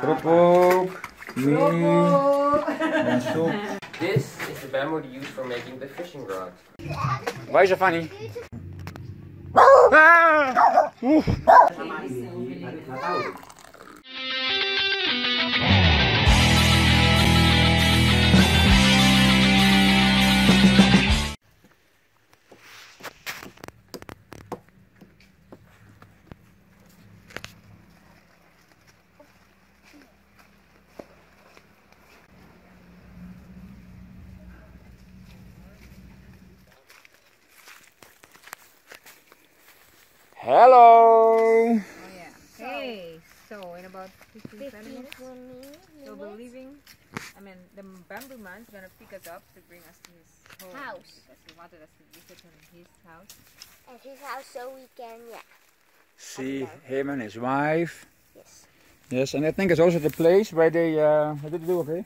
Kerupuk, mie, and soup. This is the bamboo used for making the fishing rod. Why is it funny? Ah! Hello! Oh yeah. Hey, so in about 15 minutes, we'll be leaving. I mean, the bamboo man's gonna pick us up to bring us to his house. Because he wanted us to visit his house. At his house so we can, See him and his wife. Yes. Yes, and I think it's also the place where they, what did they do, okay?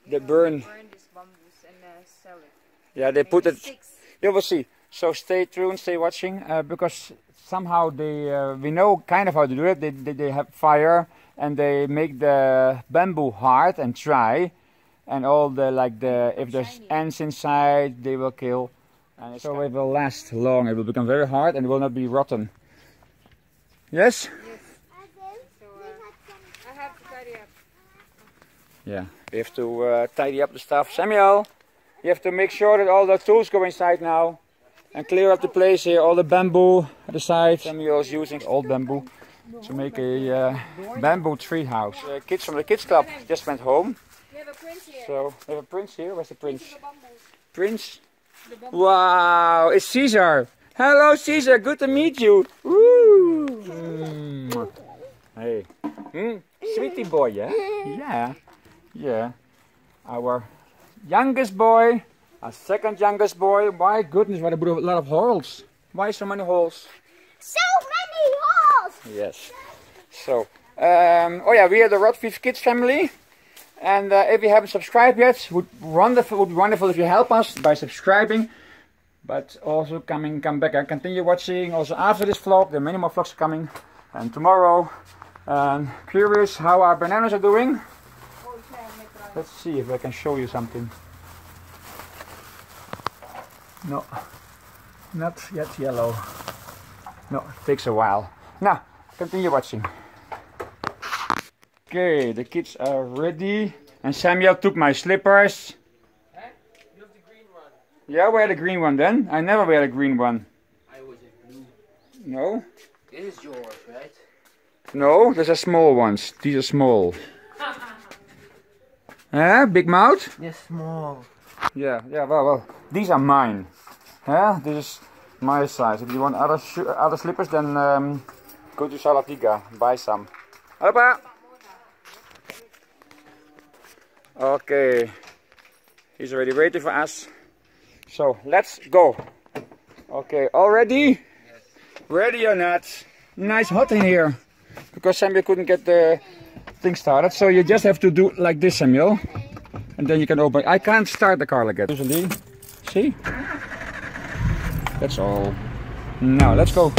They burn these bamboos and sell it. Yeah, they put it, Sticks. you will see. So stay tuned, stay watching, because somehow they, we know kind of how to do it. They have fire and they make the bamboo hard and dry, and all the if there's ants inside, they will kill, and so it will last long. It will become very hard and it will not be rotten. Yes? Yes. So I have to tidy up. Yeah, we have to tidy up the stuff. Samuel, you have to make sure that all the tools go inside now. And clear up the place here, all the bamboo at the side. Samuel's using old bamboo to make a bamboo tree house. The kids from the kids club just went home. We have a prince here. So we have a prince here. Where's the prince? Prince? Wow, it's Caesar. Hello Caesar, good to meet you. Woo. Hey. Sweetie boy, yeah? Yeah. Yeah. Our youngest boy. Our second youngest boy. My goodness, what a lot of holes. Why so many holes? So many holes! Yes. So, oh yeah, we are the RodVivKids family. And if you haven't subscribed yet, would be wonderful if you help us by subscribing. But also come back and continue watching. Also after this vlog, there are many more vlogs coming. And tomorrow, curious how our bananas are doing. Let's see if I can show you something. No, not yet yellow. No, it takes a while. Now, continue watching. Okay, the kids are ready. And Samuel took my slippers. Huh? You have the green one. Yeah, wear the green one then. I never wear the green one. I was in blue. No? This is yours, right? No, those are small ones. These are small. Big mouth? Yes, small. Yeah, well, these are mine. Yeah, this is my size. If you want other slippers, then go to Salatiga, buy some. Opa! Okay, he's already waiting for us. So let's go. Okay, all ready? Yes. Ready or not? Nice hot in here because Samuel couldn't get the thing started. So you just have to do like this, Samuel. And then you can open. I can't start the car like that. Usually, see? That's all. Now let's go.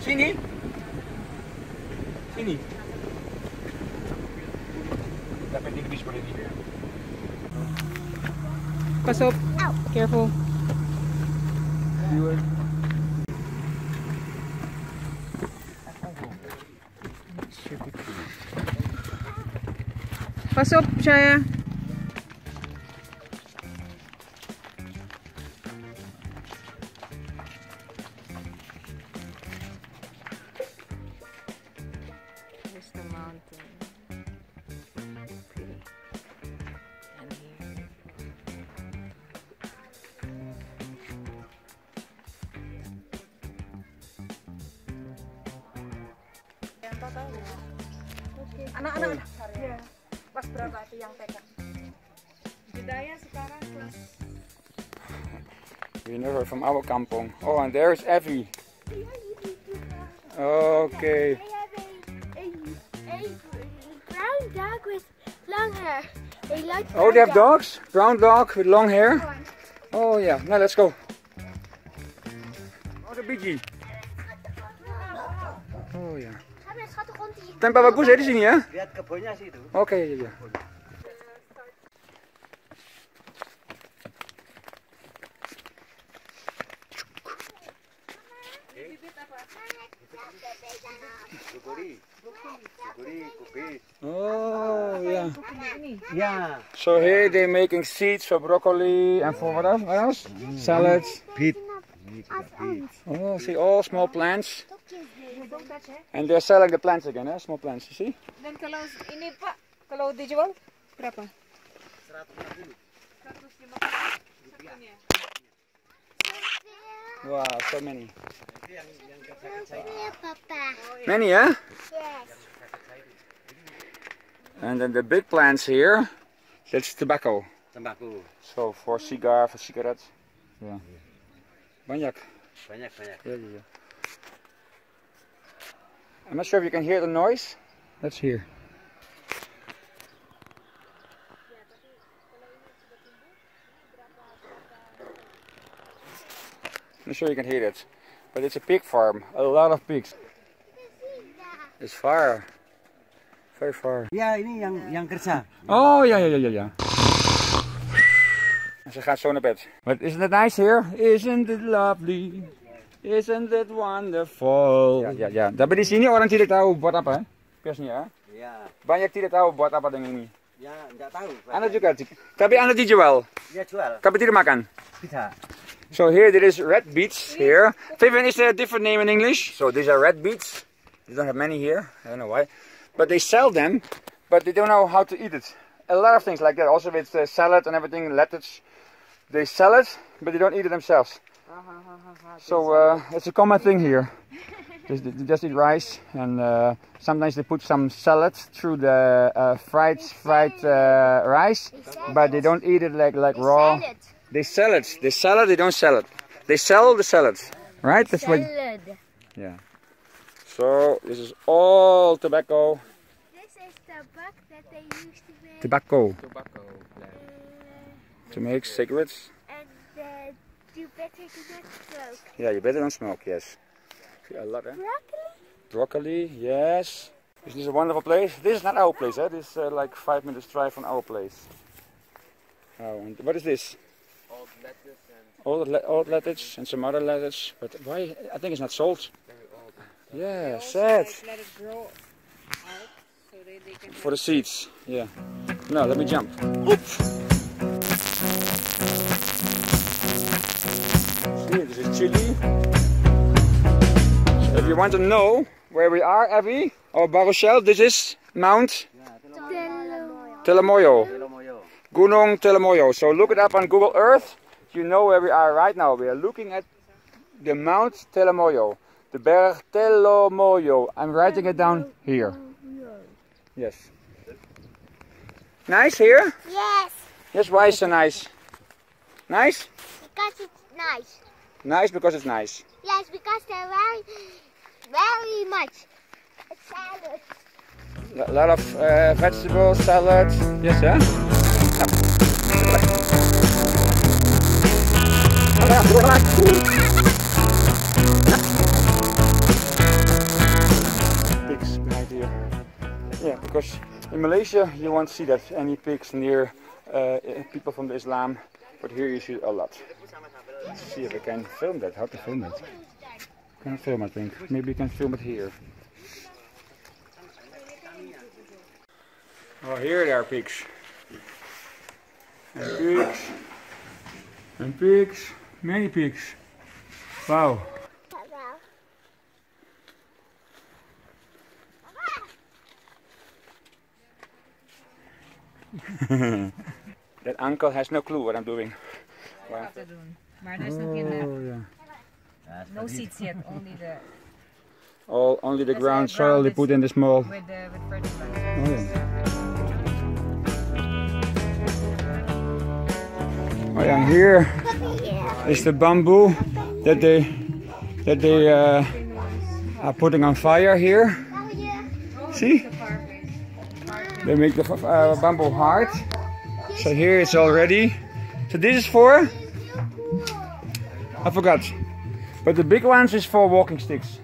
Sini. Sini. Dapat dilibis mo rin dito. Pasok. Careful. Pasok, Shaya. Here's the mountain. Pretty. And here. Anak-anak. Ya. Kelas berapa itu yang TK? Jedaiah sekarang kelas. We know her from our kampong. Oh, and there's Evie. Okay. brown dog with long hair. They like Oh, they have dogs? Brown dog with long hair? Oh yeah, now let's go. Oh, the biji. Oh ya. Tempat bagus ya di sini ya? Lihat kebunnya sih itu. Oke, iya. Oh yeah. Yeah. So here they're making seeds for broccoli and for what else? What else? Salads. Beet. Oh, see all small plants. And they're selling the plants again, eh? Small plants, you see? Dan kalau ini Pak, kalau dijual berapa? 150. Wow, so many. Papa. Many, yeah? Yes. And then the big plants here, that's tobacco. Tembakau. So for cigar, for cigarettes. Yeah. Banyak. Banyak. Yeah. I'm not sure if you can hear the noise. Let's hear. I'm not sure you can hear it, but it's a pig farm. A lot of pigs. It's far. Very far. Ya, ini yang kerja. Oh, ja. Ze gaat zo naar bed. But isn't it nice here? Isn't it lovely? Isn't it wonderful? Ya. Tapi di sini orang tidak tahu buat apa, biasanya. Ya. Banyak tidak tahu buat apa dengan ini. Ya, enggak tahu. Anda juga, tapi Anda dijual. Dia jual. Tapi tidak makan. Tidak. So here there is red beets here. Vivian, is there a different name in English? So these are red beets. They don't have many here. I don't know why. But they sell them, but they don't know how to eat it. A lot of things like that. Also with salad and everything, lettuce. They sell it, but they don't eat it themselves. So it's a common thing here. They just eat rice, and sometimes they put some salad through the fried rice, but they don't eat it like raw. They sell it. They sell it. They don't sell it. They sell the salad, right? That's what. Yeah. So this is all tobacco. This is the book that they used to make. Tobacco. To make cigarettes. And you better do not smoke. Yeah, you better don't smoke. Yes. See, a lot, eh? Broccoli. Yes. Isn't this a wonderful place? This is not our place, eh? This is like 5 minutes drive from our place. Oh, and what is this? Old lettuce and Old lettuce and some other lettuce. But why? I think it's not sold. Yeah, Also, sad. like, let it grow out so they can For the seeds. Yeah. No, let me jump. Oop. See, this is chili. So if you want to know where we are, Abby, or Baruchel, this is Mount Telemoyo. Gunung Telemoyo. So look it up on Google Earth. You know where we are right now. We are looking at the Mount Telemoyo. The Berg Telemoyo. I'm writing it down here. Yes. Nice here? Yes. Yes, why is it so nice? Nice? Because it's nice. Nice because it's nice. Yes, because they're very much salad. A lot of vegetables, salad. Yes, yeah? Pigs behind here. Yeah, because in Malaysia you won't see that any pigs near people from the Islam, but here you see a lot. Let's see if I can film that. How to film it? Can't film, I think. Maybe you can film it here. Oh, here there are pigs. And pigs. And pigs. Many pigs. Wow. That uncle has no clue what I'm doing. Wow. Maar there's nothing left. Oh, yeah. No seeds yet, only the Only the ground soil they put in the small. with fertilizer. Oh, yeah. Oh, yeah, and here is the bamboo that they are putting on fire here. See? They make the bamboo hard. So here it's all ready. So this is for? I forgot. But the big ones is for walking sticks.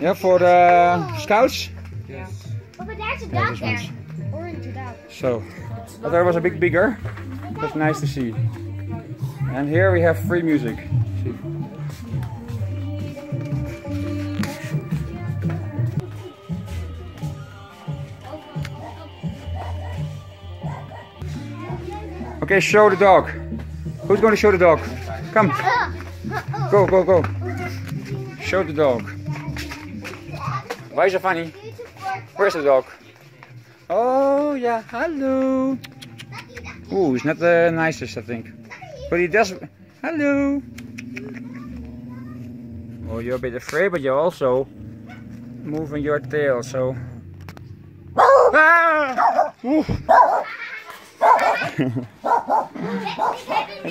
Yeah, for the scouts. Oh, but there's a dog there. Orange dog. So, I thought it was a bit bigger. That's nice to see. And here we have free music. See. Okay, show the dog. Who's going to show the dog? Come. Go, go, go. Show the dog. Why is it funny? Where's the dog? Oh, yeah, hello. Ooh, he's not the nicest, I think. But he does. Hello. Oh, you're a bit afraid, but you're also moving your tail, so. Ah!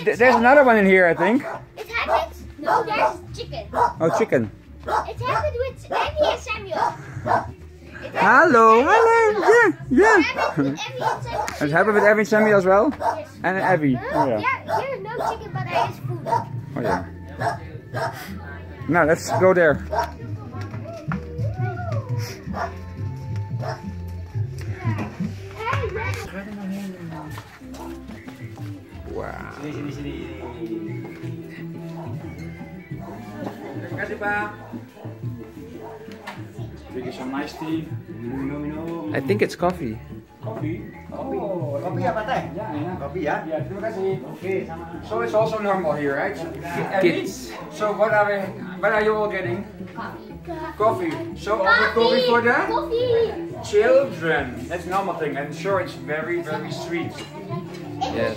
There's another one in here, I think. It happens. No, there's chicken. Oh, chicken. It happened with Emmy and Samuel. Hello, hello, yeah. It It happened happened with Emmy and Samuel. with Evie and Sammy as well? Yes. And Evie. Oh, yeah. Yeah, there's no chicken, but there is food. Oh, yeah. Now, let's go there. Wow. Terima kasih, Pak. Drink some nice tea. I think it's coffee. Coffee. Oh, kopi apa teh? Yeah, yeah. Kopi ya? Yeah, terima kasih. Oke, sama. So it's also normal here, right? Kids. So what are you all getting? Coffee. So also coffee for the children. That's normal thing, and sure it's very, very sweet. Yes.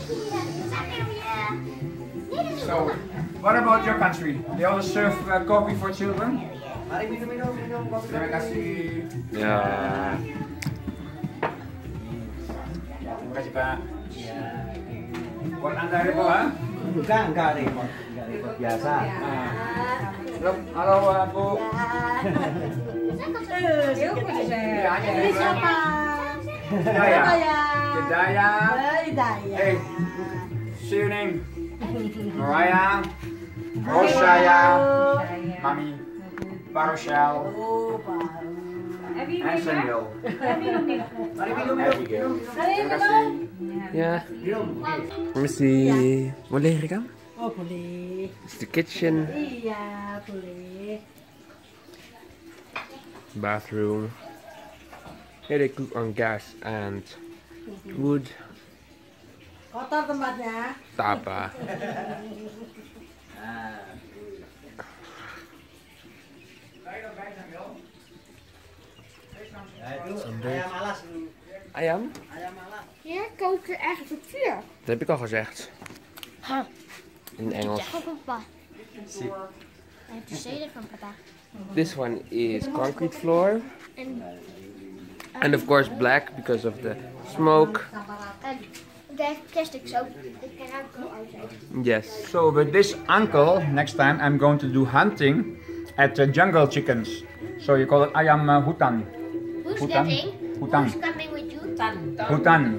So, what about your country? They also serve coffee for children? Mari minum kopi. Terima kasih. Ya. Terima kasih, Pak. Buat Anda repot, ha? Enggak repot. Enggak repot biasa. Halo, Bu. Ini siapa? Jedaiah. Hey, see your name. Moriah, Hoshaiah, Mami, Baruchel, and Samuel. Abigail. Terima kasih. Ya. Permisi. Boleh rekam? Oh, boleh. It's the kitchen. Iya, boleh. Bathroom. Here they cook on gas and wood. Kotor tempatnya. Tak apa. Ayam alas. Ayam? Ayam alas. Hier koken echt op vuur. Dat heb ik al gezegd. Huh. In Engels. Zeg ook van papa. I have to say that from papa. This one is concrete floor. And of course black because of the smoke. And there's plastic soap. It cannot go outside. Yes. So with this uncle, next time I'm going to do hunting at the jungle chickens. So you call it ayam hutan. Who's Hutan. getting? Hutan. Who's coming with you?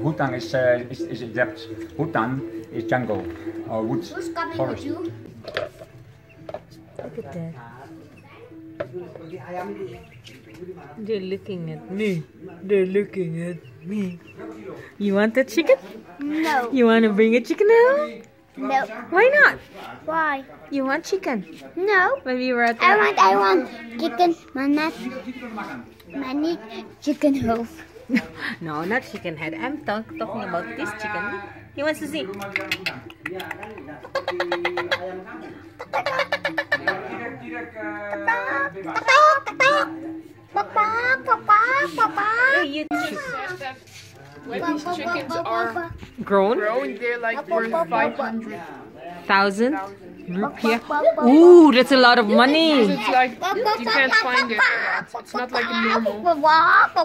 Hutan is a depth. Hutan is jungle or wood. Who's coming Forest. with you? Look at that. They're looking at me. They're looking at me. You want that chicken? No. You want to bring a chicken home? No. Why not? Why? You want chicken? No. When we were at I want chicken, but not chicken hoof. No, not chicken head. I'm talking about this chicken. He wants to see. When these chickens are Grown? they're like worth 1,000 rupiah. Ooh, that's a lot of money. It's like you can't find it. It's not like a normal.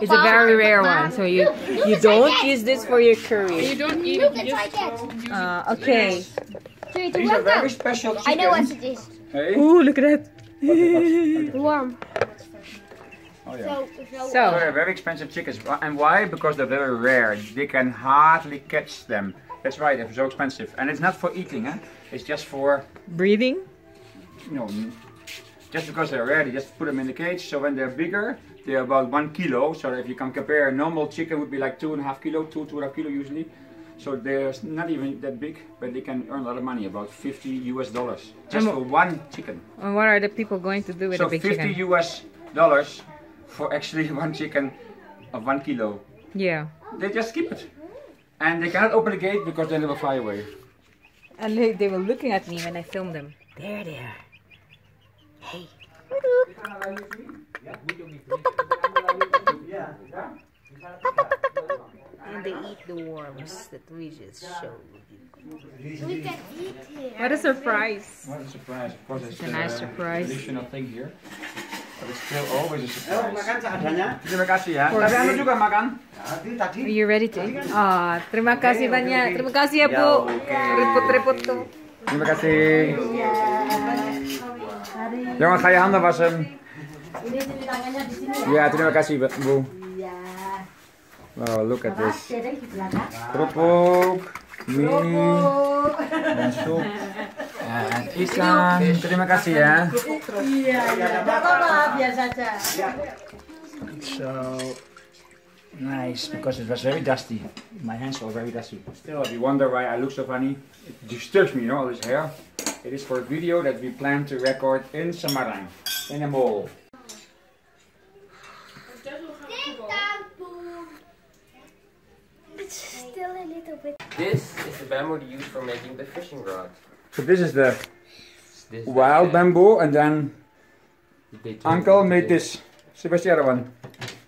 It's a very rare one. So you don't use this for your curry. You don't eat it. You just use it. Okay. These are very special chickens. I know what it is. Hey. Ooh, look at that. Warm. Oh yeah. So So they're very expensive chickens. And why? Because they're very rare. They can hardly catch them. That's why they're so expensive. And it's not for eating, huh? It's just for Breeding? No, just because they're rare, they just put them in the cage. So when they're bigger, they're about 1 kilo. So if you can compare, a normal chicken would be like 2.5 kilo, 2.5 kilo usually. So they're not even that big, but they can earn a lot of money, about $50 US just for one chicken. And what are the people going to do with So the big $50 chicken? US for actually one chicken of 1 kilo. Yeah. They just keep it. And they cannot open the gate because then they will fly away. And they were looking at me when I filmed them. There they are. Hey. And they eat the worms that we just showed. we can eat here. What a surprise. What a surprise. Of course, it's a nice surprise. Traditional thing here. But it's still always a surprise. Makan seadanya. Terima kasih ya. Tapi anda juga makan? Tadi. Are you ready to eat? Ah, terima kasih banyak. Terima kasih ya Bu. Repot-repot tuh. Terima kasih. Jongen, ga je handen wassen. Ja, terima kasih Bu. Wow, look at this. Kerupuk, mie, dan soep, en ikan. Terima kasih ya. Iya, tidak apa-apa, biasa saja. So nice, because it was very dusty. My hands were very dusty. Still, if you wonder why I look so funny, it disturbs me, you know, all this hair. It is for a video that we plan to record in Samarang, in a mall. It's still a little bit. This is the bamboo they use for making the fishing rod. So this is the This wild bamboo, and then they turn Uncle into made this. So where's the other one?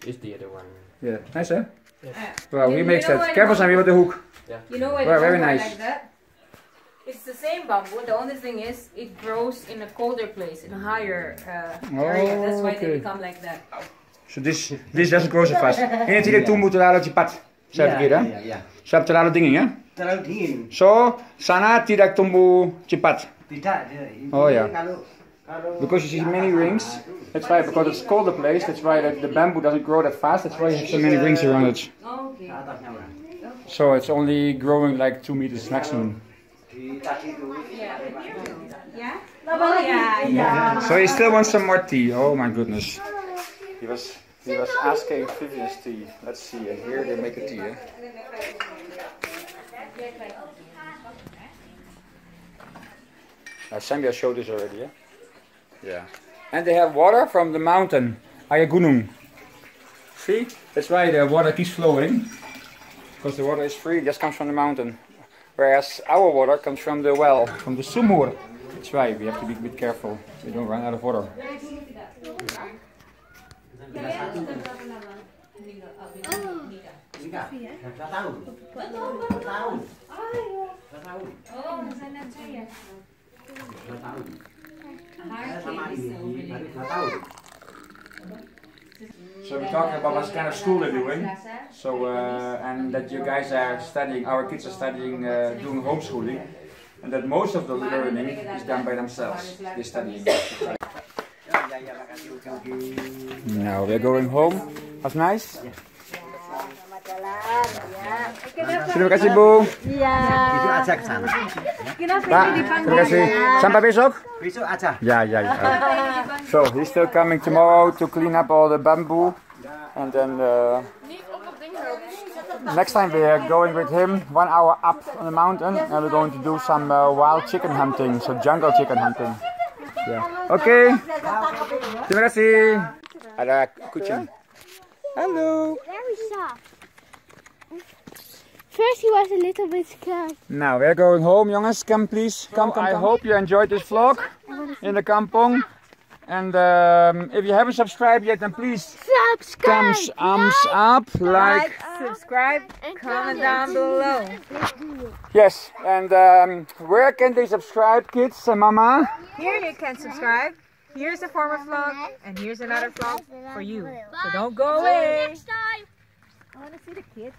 Is the other one. Yeah, nice, huh? Yes. Well, he You makes know that. what? Careful, Sammy, with the hook. You know why Well, the very bamboo are nice. like that? It's the same bamboo. The only thing is, it grows in a colder place, in a higher area. That's why they okay. become like that. So this doesn't grow so fast. Ini tidak tumbuh terlalu cepat. Saya pikir, Iya. Sebab terlalu dingin ya. Terlalu dingin. So sana tidak tumbuh cepat. Tidak. Oh ya. Kalau Because you see many rings. That's why, because it's colder place. That's why the bamboo doesn't grow that fast. That's why you have so many rings around it. Okay. atasnya orang. So it's only growing like 2 meters maximum. Di kaki itu. Yeah? Oh, yeah. So he still wants some more tea. Oh my goodness. He was asking Vivian's tea. Let's see. And here they make a tea. Eh? Sambia showed this already. Yeah. Yeah. And they have water from the mountain, Ayagunung. See? That's why the water keeps flowing. Because the water is free, it just comes from the mountain. Whereas our water comes from the well, from the sumur. That's why we have to be a bit careful. We don't run out of water. Enggak. 2 tahun. 2 tahun. 2 tahun. 2 tahun. Saya sama ini baru 2 tahun. So we're talking about what kind of school they're doing. So and that you guys are studying, our kids are studying, doing homeschooling, and that most of the learning is done by themselves. They're studying. Now we're going home. Was nice? Terima kasih Bu. Besok aja ke sana. Pak, terima kasih. Sampai besok? Besok aja. Yeah. So he's still coming tomorrow to clean up all the bamboo, and then next time we are going with him 1 hour up on the mountain, and we're going to do some wild chicken hunting, so jungle chicken hunting. Yeah. Okay. Terima kasih. Ada kucing. Hello. Very soft. First he was a little bit scared. Now we're going home, jongens. Come please. Come. I hope you enjoyed this vlog in the kampong. And if you haven't subscribed yet, then please Subscribe. thumbs up, like. Subscribe, comment down below. Yes, and where can they subscribe, kids and mama? Here you can subscribe. Here's a former vlog, and here's another vlog for you. So don't go away. Next time. I want to see the kids.